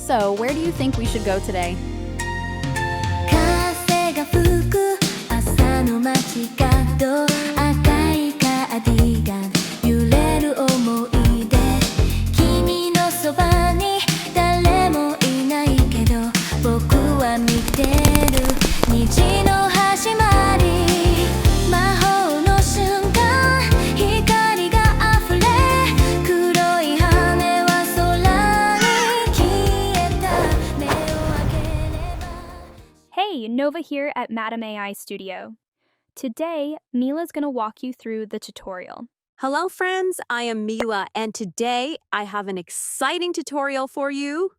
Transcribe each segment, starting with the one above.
So, where do you think we should go today? 風が吹く朝の街角赤いカーディガン揺れる想い出君のそばに誰もいないけど僕は見てる虹の始まり魔法の瞬間光が溢れ黒い羽は空に消えた目を開ければ Hey, Nova here at Madam AI Studio. Today, Mila's going to walk you through the tutorial. Hello friends, I am Mila and today I have an exciting tutorial for you.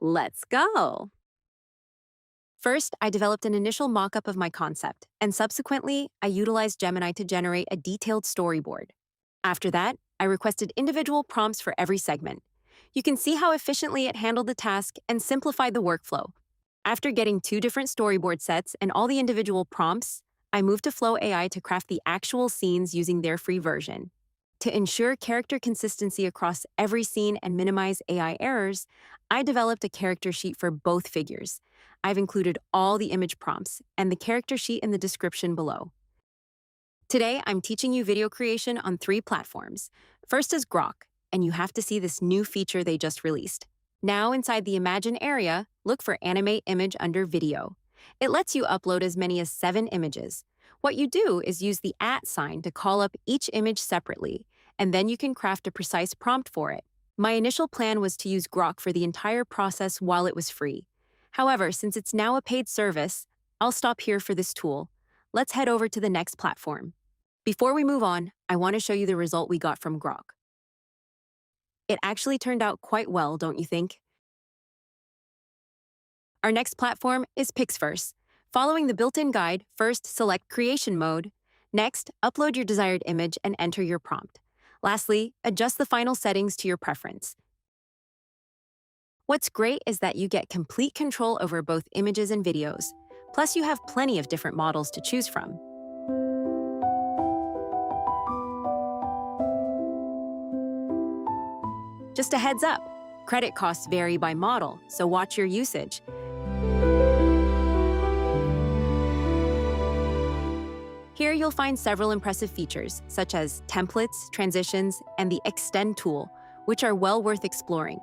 Let's go! First, I developed an initial mock-up of my concept, and subsequently, I utilized Gemini to generate a detailed storyboard. After that, I requested individual prompts for every segment. You can see how efficiently it handled the task and simplified the workflow. After getting 2 different storyboard sets and all the individual prompts, I moved to Flow AI to craft the actual scenes using their free version. To ensure character consistency across every scene and minimize AI errors, I developed a character sheet for both figures. I've included all the image prompts and the character sheet in the description below. Today, I'm teaching you video creation on 3 platforms. First is Grok, and you have to see this new feature they just released. Now, inside the Imagine area, look for Animate Image under Video. It lets you upload as many as 7 images. What you do is use the @ sign to call up each image separately, and then you can craft a precise prompt for it. My initial plan was to use Grok for the entire process while it was free. However, since it's now a paid service, I'll stop here for this tool. Let's head over to the next platform. Before we move on, I want to show you the result we got from Grok. It actually turned out quite well, don't you think? Our next platform is Pixverse. Following the built-in guide, first select Creation Mode. Next, upload your desired image and enter your prompt. Lastly, adjust the final settings to your preference. What's great is that you get complete control over both images and videos. Plus, you have plenty of different models to choose from. Just a heads up, credit costs vary by model, so watch your usage. Here you'll find several impressive features, such as templates, transitions, and the Extend tool, which are well worth exploring.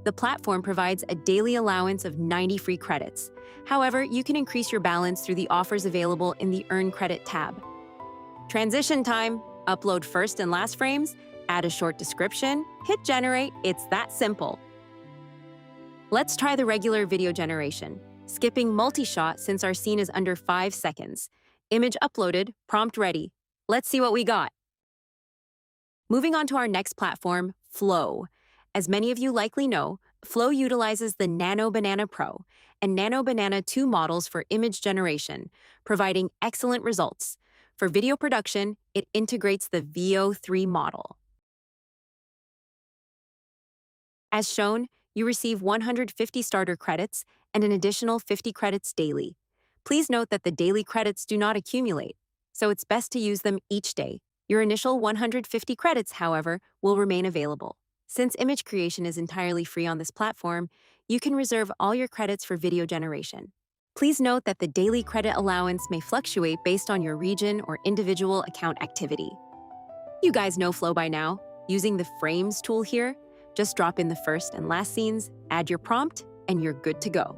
The platform provides a daily allowance of 90 free credits. However, you can increase your balance through the offers available in the Earn Credit tab. Transition time. Upload first and last frames, add a short description, hit generate. It's that simple. Let's try the regular video generation. Skipping multi-shot since our scene is under 5 seconds. Image uploaded, prompt ready. Let's see what we got. Moving on to our next platform, Flow. As many of you likely know, Flow utilizes the Nano Banana Pro and Nano Banana 2 models for image generation, providing excellent results. For video production, it integrates the Veo 3 model. As shown, you receive 150 starter credits and an additional 50 credits daily. Please note that the daily credits do not accumulate, so it's best to use them each day. Your initial 150 credits, however, will remain available. Since image creation is entirely free on this platform, you can reserve all your credits for video generation. Please note that the daily credit allowance may fluctuate based on your region or individual account activity. You guys know Flow by now. Using the Frames tool here, just drop in the first and last scenes, add your prompt, and you're good to go.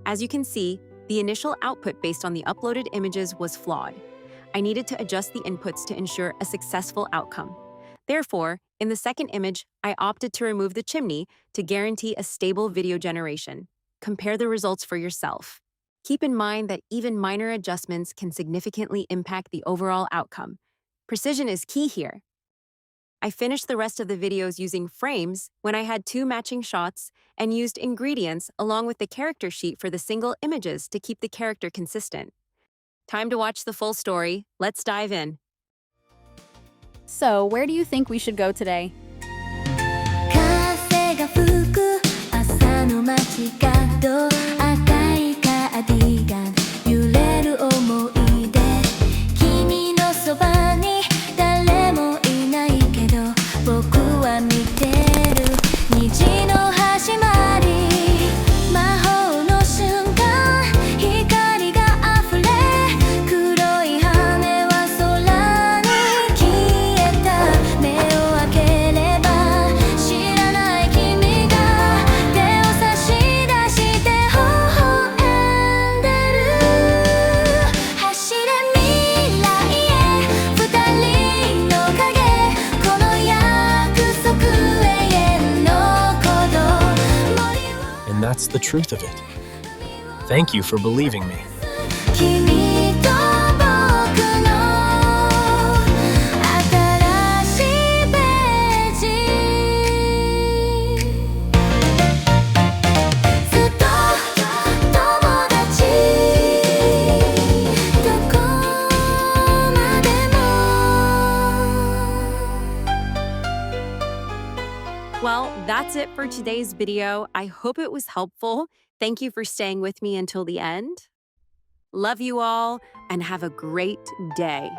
As you can see, the initial output based on the uploaded images was flawed. I needed to adjust the inputs to ensure a successful outcome. Therefore, in the second image, I opted to remove the chimney to guarantee a stable video generation. Compare the results for yourself. Keep in mind that even minor adjustments can significantly impact the overall outcome. Precision is key here. I finished the rest of the videos using frames when I had 2 matching shots and used ingredients along with the character sheet for the single images to keep the character consistent. Time to watch the full story. Let's dive in. So, where do you think we should go today? 風が吹く朝の街角赤い truth of it. Thank you for believing me. 君と僕の新しいページずっと友達どこまでも Well, that's it for today's video. I hope it was helpful. Thank you for staying with me until the end. Love you all and have a great day.